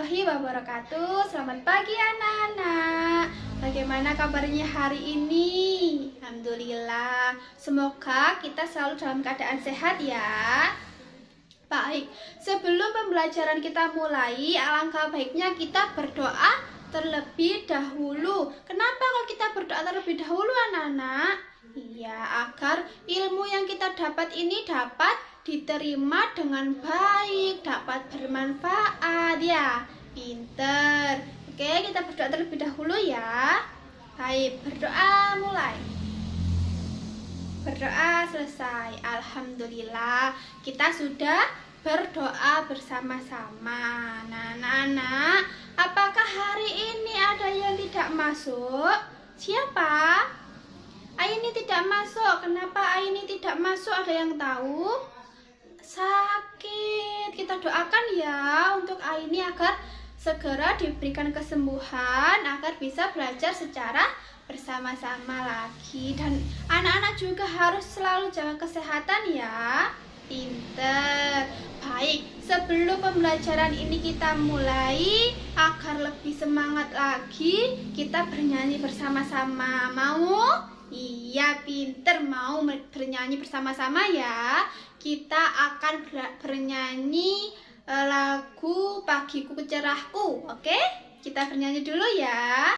warahmatullahi wabarakatuh. Selamat pagi anak-anak. Bagaimana kabarnya hari ini? Alhamdulillah. Semoga kita selalu dalam keadaan sehat ya. Baik, sebelum pembelajaran kita mulai, alangkah baiknya kita berdoa terlebih dahulu. Kenapa kalau kita berdoa terlebih dahulu anak-anak? Iya, agar ilmu yang kita dapat ini dapat diterima dengan baik, dapat bermanfaat ya. Pinter. Oke, kita berdoa terlebih dahulu ya. Baik, berdoa mulai. Berdoa selesai. Alhamdulillah, kita sudah berdoa bersama-sama. Nah, anak-anak, apakah hari ini ada yang tidak masuk? Siapa? Aini tidak masuk. Kenapa Aini tidak masuk? Ada yang tahu? Sakit. Kita doakan ya untuk Aini agar segera diberikan kesembuhan, agar bisa belajar secara bersama-sama lagi. Dan anak-anak juga harus selalu jaga kesehatan ya. Pinter. Baik, sebelum pembelajaran ini kita mulai, agar lebih semangat lagi, kita bernyanyi bersama-sama. Mau? Iya, pinter. Mau bernyanyi bersama-sama ya. Kita akan bernyanyi lagu Pagiku Cerahku. Oke? Kita bernyanyi dulu ya.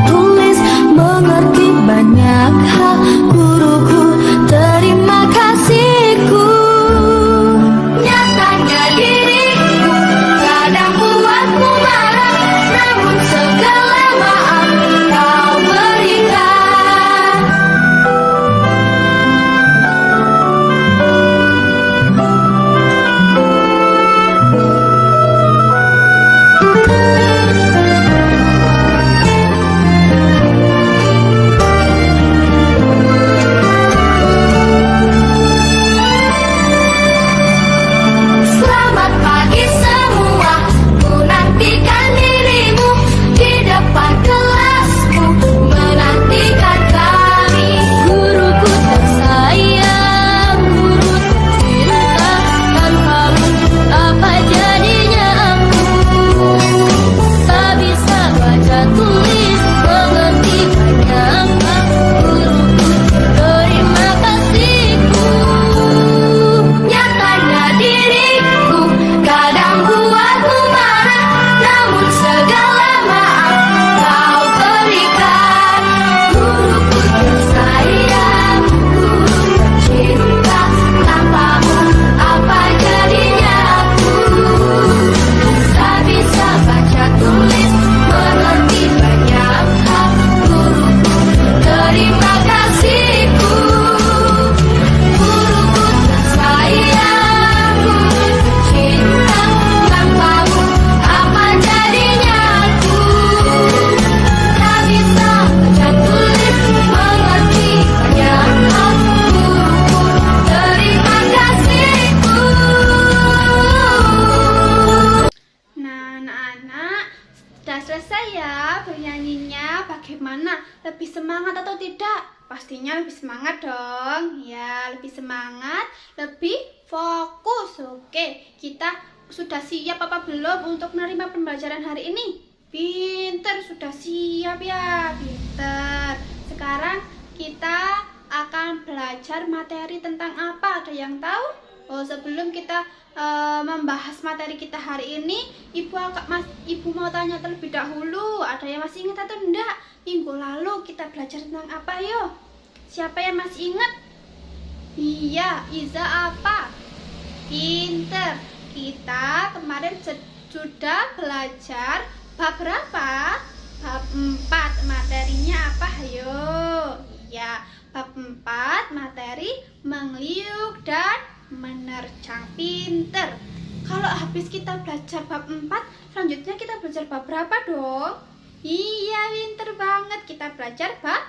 Tulis mengerti banyak hal, guruku terima kasihku. Nyatanya diriku kadang buatku marah, namun segala maaf kau berikan. Bagaimana? Lebih semangat atau tidak? Pastinya lebih semangat dong. Ya, lebih semangat, lebih fokus. Oke, kita sudah siap apa belum untuk menerima pembelajaran hari ini? Pinter, sudah siap ya. Pinter. Sekarang kita akan belajar materi tentang apa? Ada yang tahu? Oh, sebelum kita membahas materi kita hari ini, Ibu mau tanya terlebih dahulu, ada yang masih ingat atau enggak? Minggu lalu kita belajar tentang apa yuk? Siapa yang masih ingat? Iya, Iza apa? Pinter. kita kemarin sudah belajar bab berapa? Bab 4. Materinya apa? Ayo. Ya, bab 4 materi mengliuk dan menerjang. Pinter. Kalau habis kita belajar bab 4, selanjutnya kita belajar bab berapa dong? Iya, pinter banget. Kita belajar bab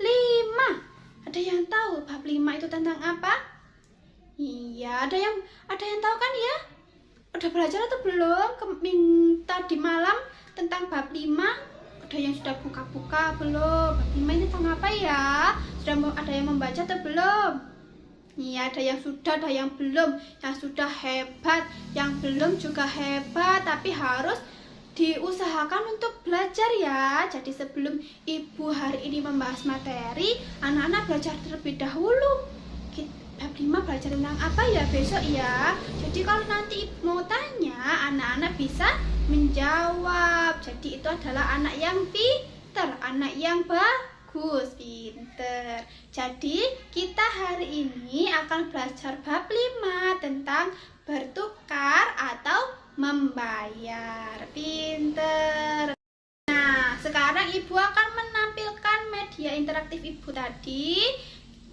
5. Ada yang tahu bab 5 itu tentang apa? Iya, ada yang tahu kan ya? Udah belajar atau belum? Tadi malam tentang bab 5. Ada yang sudah buka-buka belum? Bab 5 ini tentang apa ya? Ada yang membaca atau belum? Iya, ada yang sudah, ada yang belum. Yang sudah hebat, yang belum juga hebat, tapi harus diusahakan untuk belajar ya. Jadi sebelum ibu hari ini membahas materi, anak-anak belajar terlebih dahulu. Bab 5 belajar tentang apa ya besok ya. Jadi kalau nanti ibu mau tanya, anak-anak bisa menjawab. Jadi itu adalah anak yang pinter, anak yang bagus, pinter. Jadi kita hari ini akan belajar bab 5 tentang bertukar atau membayar. Pinter. Nah, sekarang ibu akan menampilkan media interaktif ibu tadi.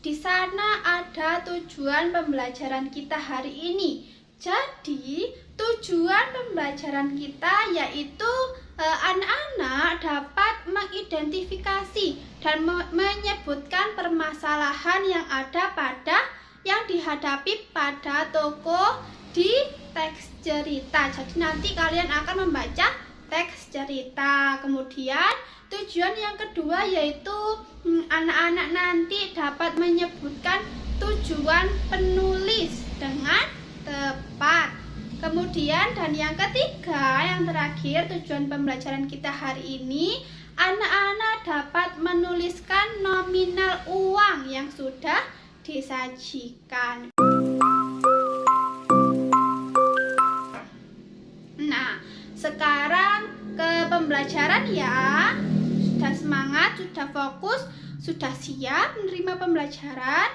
Di sana ada tujuan pembelajaran kita hari ini. Jadi, tujuan pembelajaran kita yaitu anak-anak dapat mengidentifikasi dan menyebutkan permasalahan yang dihadapi pada tokoh di teks cerita. Jadi nanti kalian akan membaca teks cerita. Kemudian tujuan yang kedua yaitu anak-anak nanti dapat menyebutkan tujuan penulis dengan tepat. Kemudian dan yang ketiga, yang terakhir, tujuan pembelajaran kita hari ini, anak-anak dapat menuliskan nominal uang yang sudah disajikan. Nah, sekarang ke pembelajaran ya. Sudah semangat, sudah fokus, sudah siap menerima pembelajaran?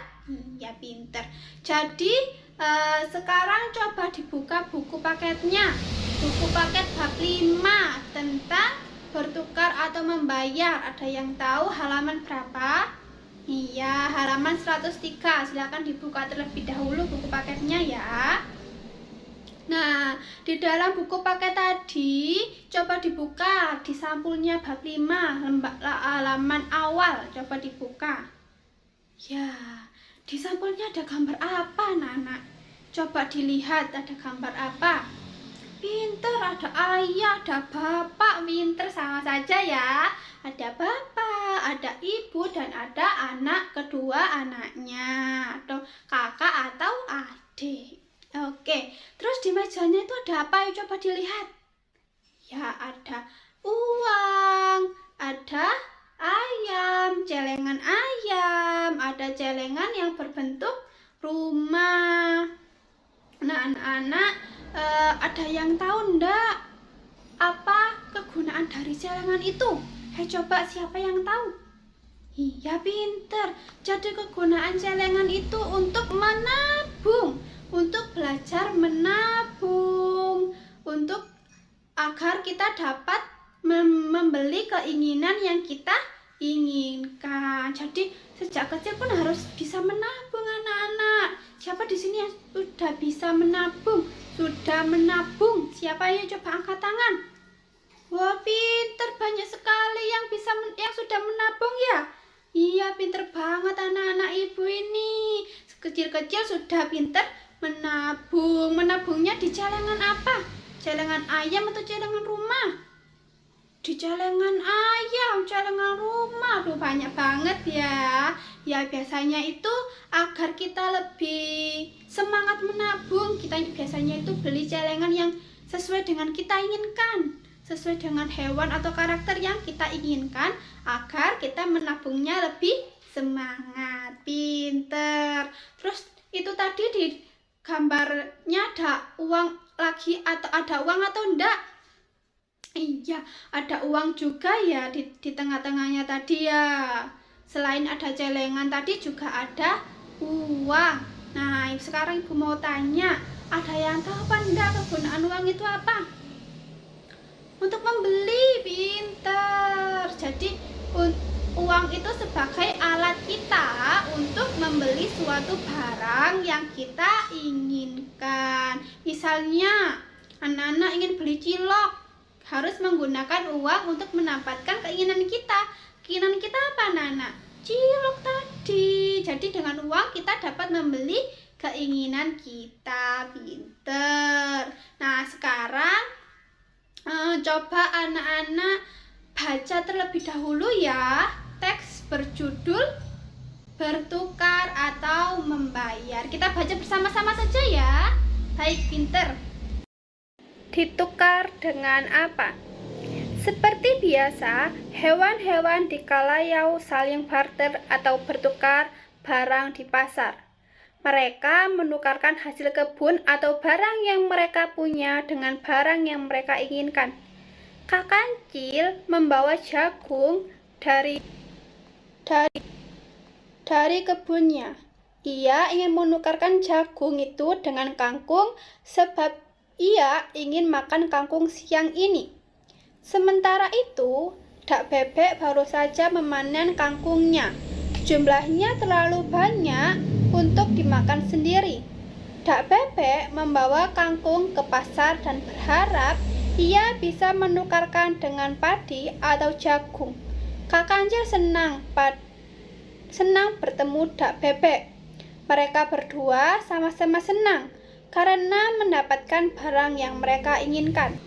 Ya, pinter. Jadi sekarang coba dibuka buku paketnya. Buku paket bab 5 tentang bertukar atau membayar. Ada yang tahu halaman berapa? Iya, halaman 103. Silakan dibuka terlebih dahulu buku paketnya ya. Nah, di dalam buku paket tadi, coba dibuka di sampulnya bab 5, halaman awal, coba dibuka. Ya, di sampulnya ada gambar apa, anak-anak? Coba dilihat ada gambar apa. Pinter, ada ayah, ada bapak, pinter sama saja ya. Ada bapak, ada ibu, dan ada anak kedua anaknya, atau kakak atau adik. Oke, terus di mejanya itu ada apa ya? Coba dilihat. Ya, ada uang, ada ayam, celengan ayam, ada celengan yang berbentuk rumah. Nah, anak-anak, ada yang tahu enggak apa kegunaan dari celengan itu? Coba siapa yang tahu? Iya, pinter. Jadi kegunaan celengan itu untuk menabung. Untuk belajar menabung, untuk agar kita dapat membeli keinginan yang kita inginkan. Jadi sejak kecil pun harus bisa menabung, anak-anak. Siapa di sini yang sudah bisa menabung? Sudah menabung? Siapa yang coba angkat tangan? Wah, pinter, banyak sekali yang sudah menabung ya. Iya, pinter banget anak-anak ibu ini. Kecil-kecil sudah pinter menabung. Menabungnya di celengan apa? Celengan ayam atau celengan rumah? Di celengan ayam, celengan rumah. Aduh, banyak banget ya. Ya, biasanya itu agar kita lebih semangat menabung, kita biasanya itu beli celengan yang sesuai dengan kita inginkan, sesuai dengan hewan atau karakter yang kita inginkan, agar kita menabungnya lebih semangat. Pinter. Terus itu tadi di gambarnya ada uang lagi, atau ada uang atau enggak? Iya, ada uang juga ya di tengah-tengahnya tadi ya. Selain ada celengan tadi juga ada uang. Nah, sekarang ibu mau tanya, Ada yang tahu apa enggak kegunaan uang itu apa? Untuk membeli, pinter. Jadi uang itu sebagai alat kita untuk membeli suatu barang yang kita inginkan. Misalnya, anak-anak ingin beli cilok, harus menggunakan uang untuk mendapatkan keinginan kita. Keinginan kita apa, anak-anak? Cilok tadi. Jadi dengan uang kita dapat membeli keinginan kita, pinter. Nah, sekarang coba anak-anak baca terlebih dahulu ya teks berjudul bertukar atau membayar. Kita baca bersama-sama saja ya. Baik, pinter. Ditukar dengan apa? Seperti biasa, hewan-hewan di Kalayau saling barter atau bertukar barang di pasar. Mereka menukarkan hasil kebun atau barang yang mereka punya dengan barang yang mereka inginkan. Kak Kancil membawa jagung dari kebunnya. Ia ingin menukarkan jagung itu dengan kangkung sebab ia ingin makan kangkung siang ini. Sementara itu, Dak Bebek baru saja memanen kangkungnya. Jumlahnya terlalu banyak untuk dimakan sendiri. Dak Bebek membawa kangkung ke pasar dan berharap ia bisa menukarkan dengan padi atau jagung. Kak Kancil senang bertemu Dak Bebek. Mereka berdua sama-sama senang karena mendapatkan barang yang mereka inginkan.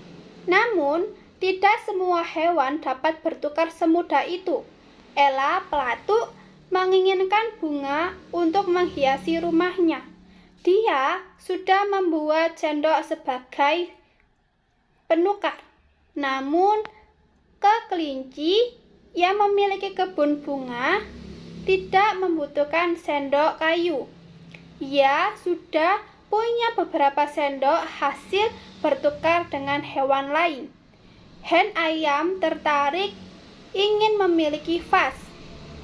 Namun, tidak semua hewan dapat bertukar semudah itu. Ella pelatuk menginginkan bunga untuk menghiasi rumahnya. Dia sudah membuat sendok sebagai penukar. Namun, kelinci yang memiliki kebun bunga tidak membutuhkan sendok kayu. Ia sudah punya beberapa sendok hasil bertukar dengan hewan lain. Hen ayam tertarik ingin memiliki vas.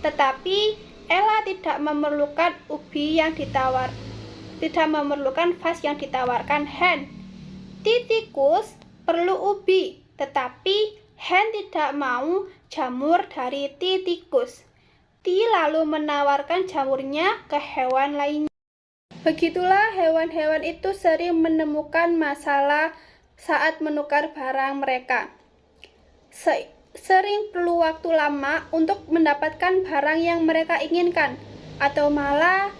Tetapi Ella tidak memerlukan vas yang ditawarkan Hen. Tikus perlu ubi, tetapi Hen tidak mau jamur dari tikus. Ti lalu menawarkan jamurnya ke hewan lainnya. Begitulah hewan-hewan itu sering menemukan masalah saat menukar barang mereka. Sering perlu waktu lama untuk mendapatkan barang yang mereka inginkan, atau malah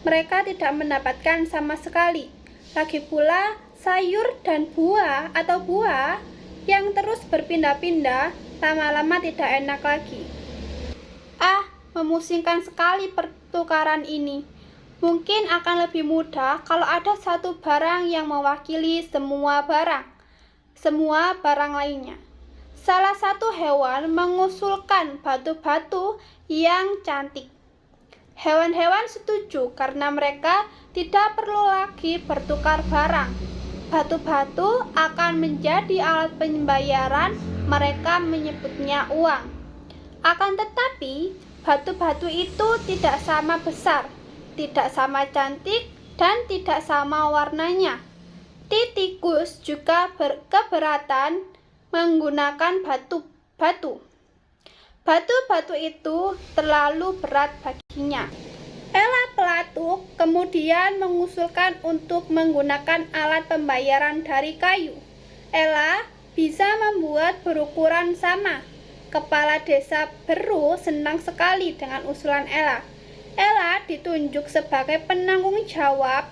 mereka tidak mendapatkan sama sekali. Lagi pula, sayur dan buah atau buah yang terus berpindah-pindah lama-lama tidak enak lagi. Memusingkan sekali pertukaran ini. Mungkin akan lebih mudah kalau ada satu barang yang mewakili semua barang lainnya. Salah satu hewan mengusulkan batu-batu yang cantik. Hewan-hewan setuju karena mereka tidak perlu lagi bertukar barang. Batu-batu akan menjadi alat pembayaran, mereka menyebutnya uang. Akan tetapi, batu-batu itu tidak sama besar, tidak sama cantik, dan tidak sama warnanya. Tikus juga keberatan menggunakan batu-batu. Batu-batu itu terlalu berat baginya. Ella pelatuk kemudian mengusulkan untuk menggunakan alat pembayaran dari kayu. Ella bisa membuat berukuran sama. Kepala desa Beru senang sekali dengan usulan Ella. Ella ditunjuk sebagai penanggung jawab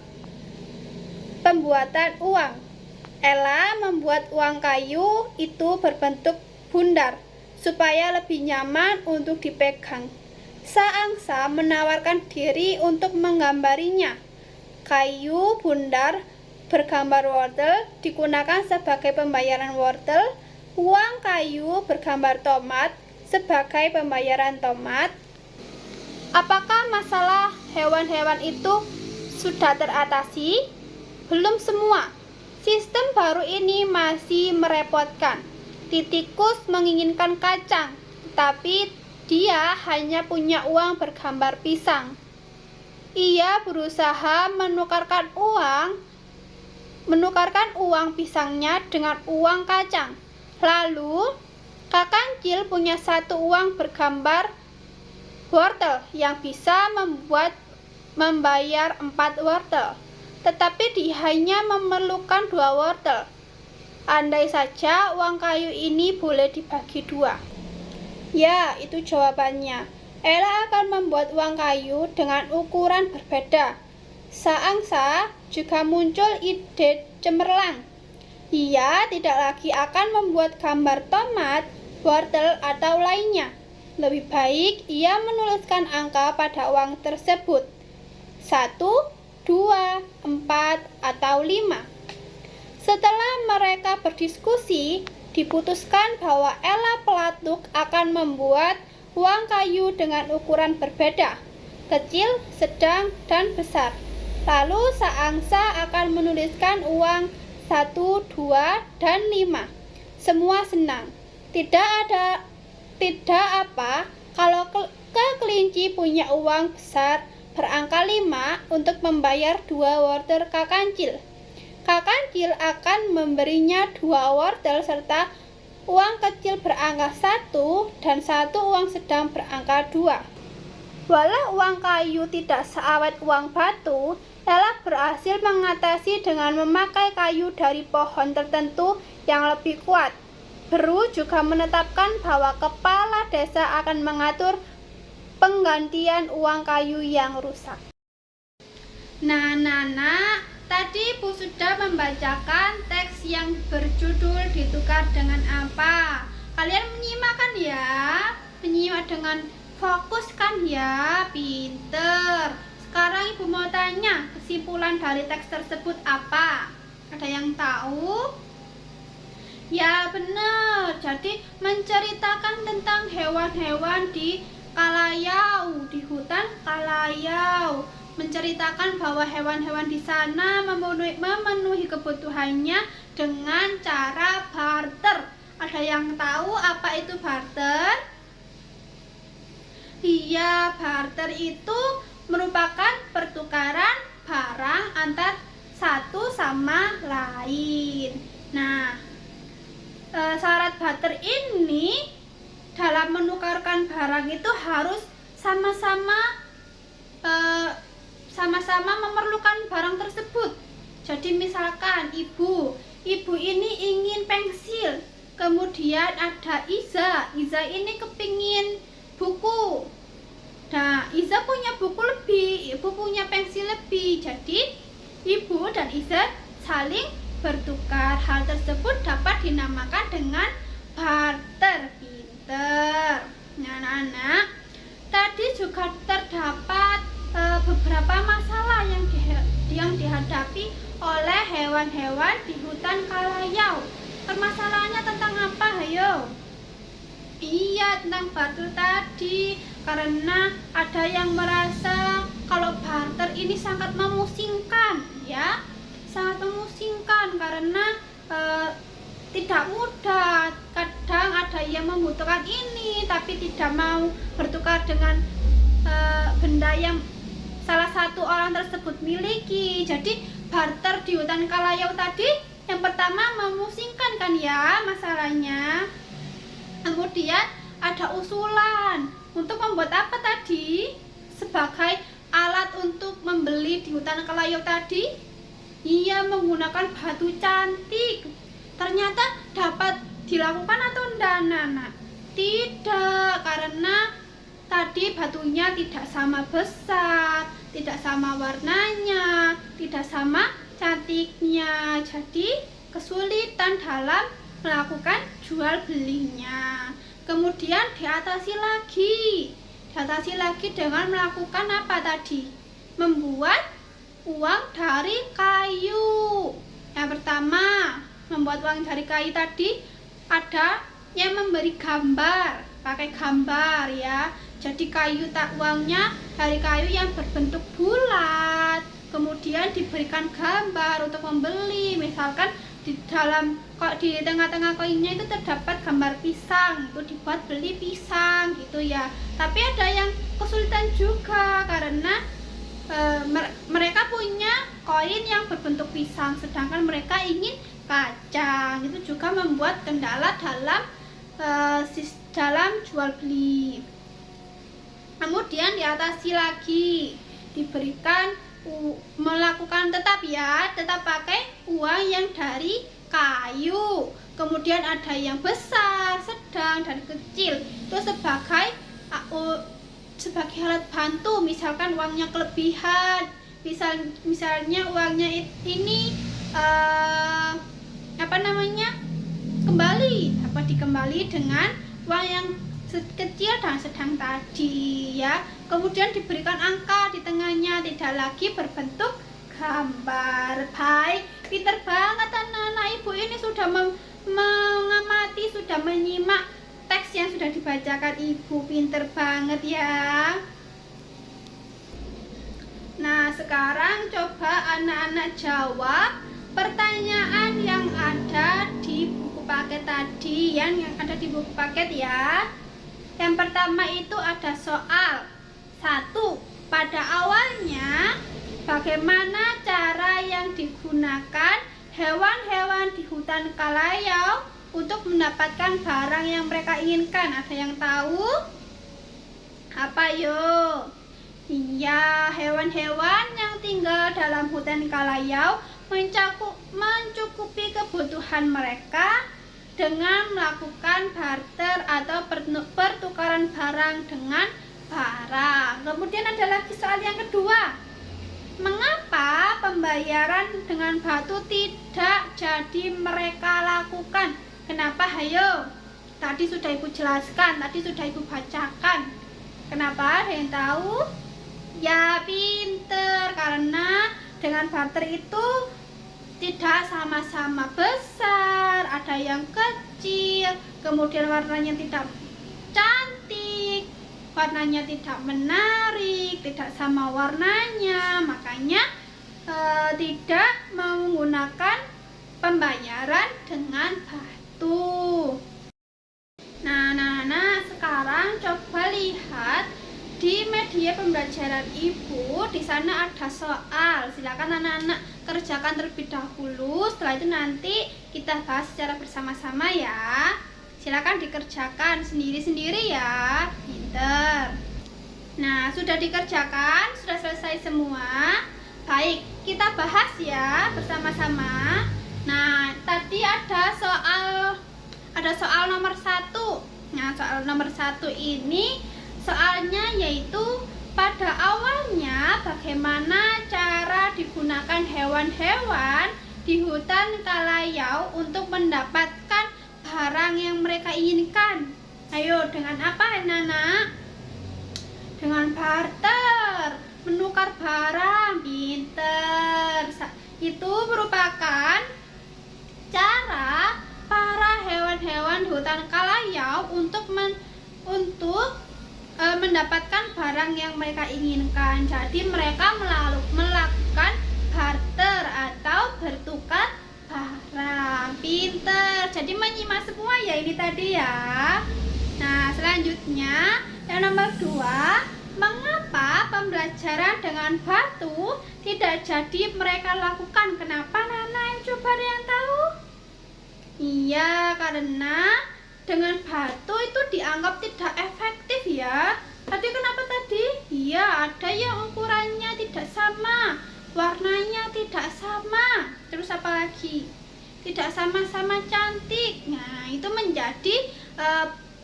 pembuatan uang. Ella membuat uang kayu itu berbentuk bundar supaya lebih nyaman untuk dipegang. Saangsa menawarkan diri untuk menggambarinya. Kayu bundar bergambar wortel digunakan sebagai pembayaran wortel. Uang kayu bergambar tomat sebagai pembayaran tomat. Apakah masalah hewan-hewan itu sudah teratasi? Belum semua. Sistem baru ini masih merepotkan. Tikus menginginkan kacang, tetapi dia hanya punya uang bergambar pisang. Ia berusaha menukarkan uang pisangnya dengan uang kacang. Lalu, Kak Kancil punya satu uang bergambar wortel yang bisa membayar 4 wortel. Tetapi dia hanya memerlukan 2 wortel. Andai saja uang kayu ini boleh dibagi 2. Ya, itu jawabannya. Ella akan membuat uang kayu dengan ukuran berbeda. Saangsa juga muncul ide cemerlang. Ia tidak lagi akan membuat gambar tomat, wortel, atau lainnya. Lebih baik ia menuliskan angka pada uang tersebut. 1, 2, 4, atau 5. Setelah mereka berdiskusi, diputuskan bahwa Ella Pelatuk akan membuat uang kayu dengan ukuran berbeda, kecil, sedang, dan besar. Lalu Saangsa akan menuliskan uang 1, 2, dan 5. Semua senang. Tidak apa kalau kelinci punya uang besar berangka 5 untuk membayar 2 wortel Kak Kancil. Kak Kancil akan memberinya 2 wortel serta uang kecil berangka 1 dan 1 uang sedang berangka 2. Walau uang kayu tidak seawet uang batu, Ella berhasil mengatasi dengan memakai kayu dari pohon tertentu yang lebih kuat. Beru juga menetapkan bahwa kepala desa akan mengatur penggantian uang kayu yang rusak. Nah, tadi Bu sudah membacakan teks yang berjudul Ditukar Dengan Apa. Kalian menyimak kan ya? Menyimak dengan fokus kan ya? Pinter. Sekarang Ibu mau tanya, kesimpulan dari teks tersebut apa? Ada yang tahu? Ya benar, jadi menceritakan tentang hewan-hewan di Kalayau, di hutan Kalayau. Menceritakan bahwa hewan-hewan di sana memenuhi kebutuhannya dengan cara barter. Ada yang tahu apa itu barter? Iya, barter itu merupakan pertukaran barang antar satu sama lain. Nah, syarat barter ini dalam menukarkan barang itu harus sama-sama memerlukan barang tersebut. Jadi misalkan ibu ini ingin pensil, kemudian ada Iza ini kepingin buku. Nah, Iza punya buku lebih, ibu punya pensil lebih. Jadi, ibu dan Iza saling bertukar. Hal tersebut dapat dinamakan dengan barter. Pinter. Nah, anak-anak, tadi juga terdapat beberapa masalah yang dihadapi oleh hewan-hewan di hutan Kalayau. Permasalahannya tentang apa, ayo? Iya, tentang barter tadi. Karena ada yang merasa kalau barter ini sangat memusingkan, ya, sangat memusingkan karena tidak mudah. Kadang ada yang membutuhkan ini tapi tidak mau bertukar dengan benda yang salah satu orang tersebut miliki. Jadi barter di hutan Kalayau tadi yang pertama memusingkan kan ya masalahnya. Kemudian ada usulan untuk membuat apa tadi? Sebagai alat untuk membeli di hutan Kalayau tadi, ia menggunakan batu cantik. Ternyata dapat dilakukan atau tidak, Nana? Tidak, karena tadi batunya tidak sama besar, tidak sama warnanya, tidak sama cantiknya. Jadi kesulitan dalam melakukan jual belinya. Kemudian diatasi lagi dengan melakukan apa tadi? Membuat uang dari kayu. Yang pertama, membuat uang dari kayu tadi ada yang memberi gambar, pakai gambar ya. Jadi uangnya dari kayu yang berbentuk bulat. Kemudian diberikan gambar untuk membeli. Misalkan di tengah-tengah koinnya itu terdapat gambar pisang, itu dibuat beli pisang gitu ya. Tapi ada yang kesulitan juga karena mereka punya koin yang berbentuk pisang, sedangkan mereka ingin kacang. Itu juga membuat kendala dalam jual beli. Kemudian diatasi lagi, diberikan melakukan tetap pakai uang yang dari kayu. Kemudian ada yang besar, sedang, dan kecil. Itu sebagai alat bantu. Misalkan uangnya kelebihan, misalnya uangnya ini dapat dikembali dengan uang yang kecil dan sedang tadi ya. Kemudian diberikan angka di tengahnya, tidak lagi berbentuk gambar. Baik, pinter banget anak-anak. Ibu ini sudah mengamati, sudah menyimak teks yang sudah dibacakan ibu. Pinter banget ya. Nah, sekarang coba anak-anak jawab pertanyaan yang ada di buku paket tadi, yang ada di buku paket ya. Yang pertama itu ada soal 1. Pada awalnya, bagaimana cara yang digunakan hewan-hewan di hutan Kalayau untuk mendapatkan barang yang mereka inginkan? Ada yang tahu? Apa yuk? Iya, hewan-hewan yang tinggal dalam hutan Kalayau mencukupi kebutuhan mereka dengan melakukan barter atau pertukaran barang dengan barang. Kemudian ada lagi soal yang kedua. Mengapa pembayaran dengan batu tidak jadi mereka lakukan? Kenapa? Hayo. Tadi sudah ibu jelaskan, tadi sudah ibu bacakan. Kenapa? Ada yang tahu? Ya, pinter. Karena dengan barter itu tidak sama-sama besar, ada yang kecil, kemudian warnanya tidak cantik, warnanya tidak menarik, tidak sama warnanya, makanya tidak menggunakan pembayaran dengan batu. Nah, sekarang coba lihat di media pembelajaran ibu. Di sana ada soal. Silakan anak-anak kerjakan terlebih dahulu. Setelah itu nanti kita bahas secara bersama-sama ya. Silakan dikerjakan sendiri-sendiri ya. Pinter. Nah, sudah dikerjakan, sudah selesai semua. Baik, kita bahas ya bersama-sama. Nah, tadi ada soal nomor 1. Nah, soal nomor 1 ini soalnya yaitu pada awalnya bagaimana cara digunakan hewan-hewan di hutan Kalayau untuk mendapatkan barang yang mereka inginkan. Ayo, dengan apa anak-anak? Dengan barter, menukar barang. Pinter. Itu merupakan cara para hewan-hewan di hutan Kalayau untuk mendapatkan barang yang mereka inginkan. Jadi mereka melakukan barter atau bertukar barang. Pinter. Jadi menyimak semua ya ini tadi ya. Nah, selanjutnya yang nomor 2, mengapa pembelajaran dengan batu tidak jadi mereka lakukan? Kenapa Nana? Coba ada yang tahu? Iya, karena dengan batu itu dianggap tidak efektif ya. Tadi kenapa tadi? Iya, ada yang ukurannya tidak sama, warnanya tidak sama. Terus apa lagi? Tidak sama-sama cantik. Nah, itu menjadi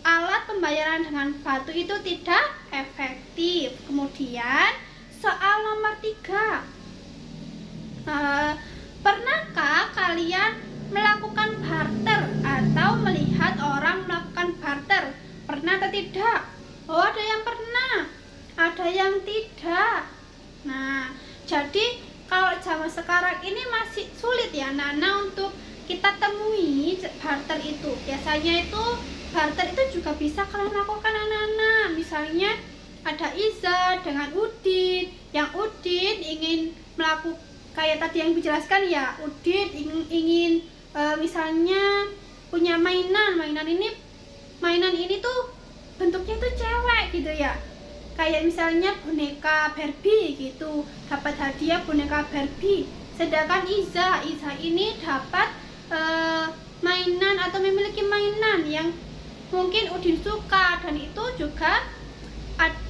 alat pembayaran dengan batu itu tidak efektif. Kemudian soal nomor 3. Pernahkah kalian melakukan barter atau melihat orang melakukan barter? Pernah atau tidak? Oh, ada yang pernah, ada yang tidak. Nah, jadi kalau zaman sekarang ini masih sulit ya anak-anak untuk kita temui barter itu. Biasanya itu barter itu juga bisa kalian lakukan anak-anak. Misalnya ada Iza dengan Udin, yang Udin ingin melakukan kayak tadi yang dijelaskan ya. Udin ingin misalnya punya mainan ini tuh bentuknya tuh cewek gitu ya. Kayak misalnya boneka Barbie gitu, dapat hadiah boneka Barbie. Sedangkan Iza ini dapat mainan atau memiliki mainan yang mungkin Udin suka, dan itu juga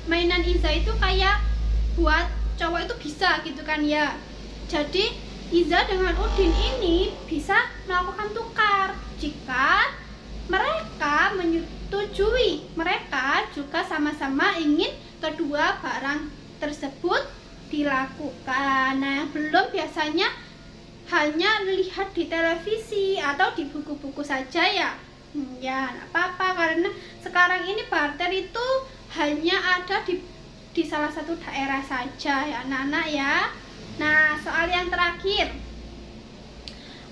mainan Iza itu kayak buat cowok itu bisa gitu kan ya. Jadi Iza dengan Udin ini bisa melakukan tukar jika mereka menyetujui, mereka juga sama-sama ingin kedua barang tersebut dilakukan. Nah, yang belum biasanya hanya lihat di televisi atau di buku-buku saja ya. Ya, nggak apa-apa, karena sekarang ini barter itu hanya ada di salah satu daerah saja ya anak-anak ya. Nah, soal yang terakhir,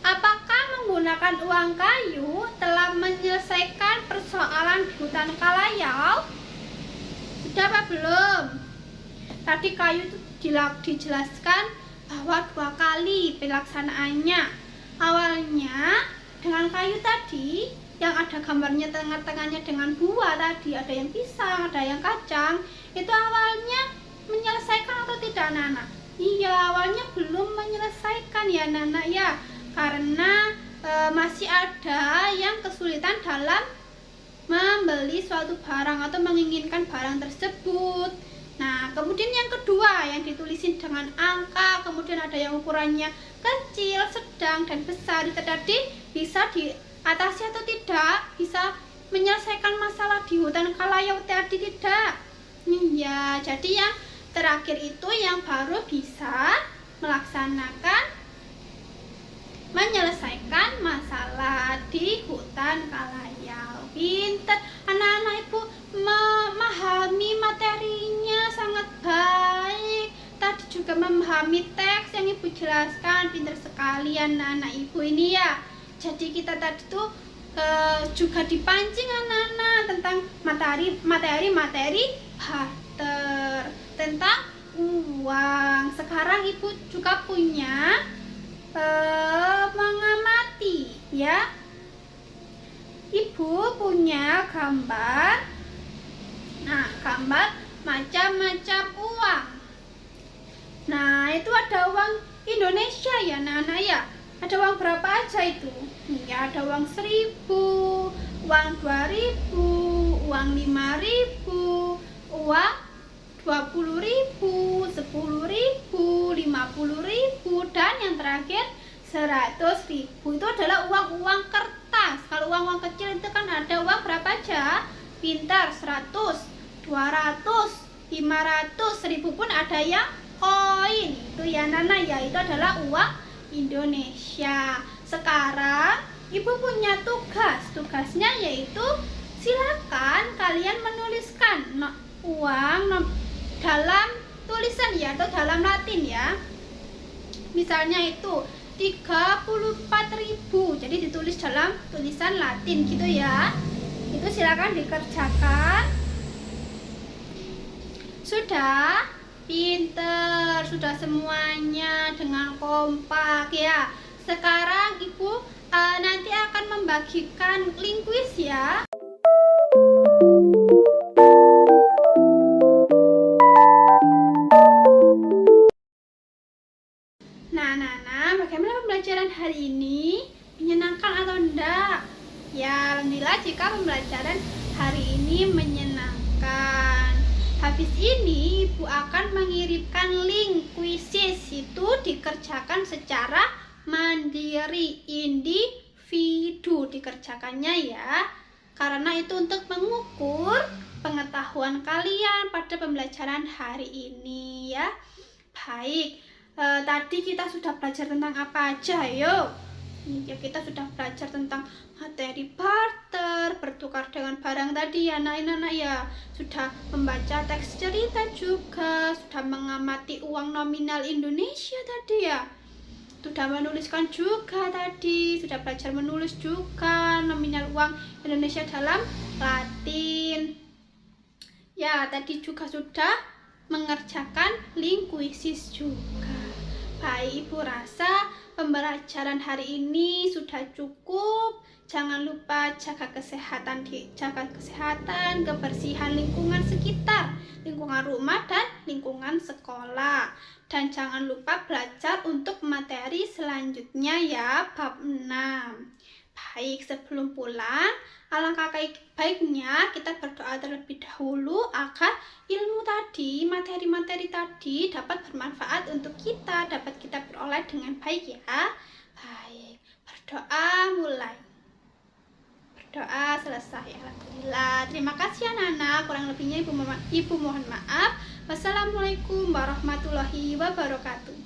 apakah menggunakan uang kayu telah menyelesaikan persoalan di hutan Kalayau? Sudah apa belum? Tadi kayu itu dijelaskan bahwa 2 kali pelaksanaannya. Awalnya dengan kayu tadi yang ada gambarnya tengah-tengahnya dengan buah tadi, ada yang pisang, ada yang kacang, itu awalnya menyelesaikan atau tidak anak-anak? Iya, awalnya belum menyelesaikan ya anak-anak ya, karena masih ada yang kesulitan dalam membeli suatu barang atau menginginkan barang tersebut. Nah, kemudian yang kedua yang ditulisin dengan angka, kemudian ada yang ukurannya kecil, sedang, dan besar. Itu tadi bisa diatasi atau tidak? Bisa menyelesaikan masalah di hutan Kalayau tadi tidak? Ya, jadi yang terakhir itu yang baru bisa menyelesaikan masalah di hutan Kalayau. Pinter anak-anak ibu, memahami materinya sangat baik. Tadi juga memahami teks yang ibu jelaskan, pinter sekali anak-anak ibu ini ya. Jadi kita tadi tuh juga dipancing anak-anak tentang materi barter, tentang uang. Sekarang ibu juga punya mengamati ya. Ibu punya gambar. Nah, gambar macam-macam uang. Nah, itu ada uang Indonesia ya anak-anak ya. Ada uang berapa aja itu? Ya, ada uang 1.000, uang 2.000, uang 5.000, uang 20.000, 10.000, 50.000, dan yang terakhir 100.000. Itu adalah uang-uang kertas. Kalau uang-uang kecil itu kan ada uang berapa aja? Pintar, 100, 200, 500, 1.000 pun ada yang koin. Itu ya Nana ya, itu adalah uang Indonesia. Sekarang ibu punya tugas. Tugasnya yaitu silakan kalian menuliskan uang dalam tulisan ya, atau dalam Latin ya. Misalnya itu 34.000, jadi ditulis dalam tulisan Latin gitu ya. Itu silakan dikerjakan. Sudah? Pinter, sudah semuanya dengan kompak ya. Sekarang ibu nanti akan membagikan link kuis ya. Nah, bagaimana pembelajaran hari ini? Menyenangkan atau enggak? Ya, alhamdulillah jika pembelajaran hari ini menyenangkan. Habis ini ibu akan mengirimkan link kuisis, itu dikerjakan secara mandiri, individu dikerjakannya ya. Karena itu untuk mengukur pengetahuan kalian pada pembelajaran hari ini ya. Baik, tadi kita sudah belajar tentang apa aja yuk? Ya, kita sudah belajar tentang materi barter, bertukar dengan barang tadi ya anak-anak ya. Sudah membaca teks cerita juga, sudah mengamati uang nominal Indonesia tadi ya. Sudah menuliskan juga tadi, sudah belajar menulis juga nominal uang Indonesia dalam Latin. Ya, tadi juga sudah mengerjakan link kuisis juga. Baik, ibu rasa pembelajaran hari ini sudah cukup. Jangan lupa jaga kesehatan, kebersihan lingkungan sekitar, lingkungan rumah dan lingkungan sekolah. Dan jangan lupa belajar untuk materi selanjutnya ya, bab 6. Baik, sebelum pulang, alangkah baiknya kita berdoa terlebih dahulu agar ilmu tadi, materi-materi tadi dapat bermanfaat untuk kita, dapat kita peroleh dengan baik ya. Baik, berdoa mulai. Berdoa selesai, alhamdulillah. Terima kasih anak-anak, kurang lebihnya ibu mohon maaf. Wassalamualaikum warahmatullahi wabarakatuh.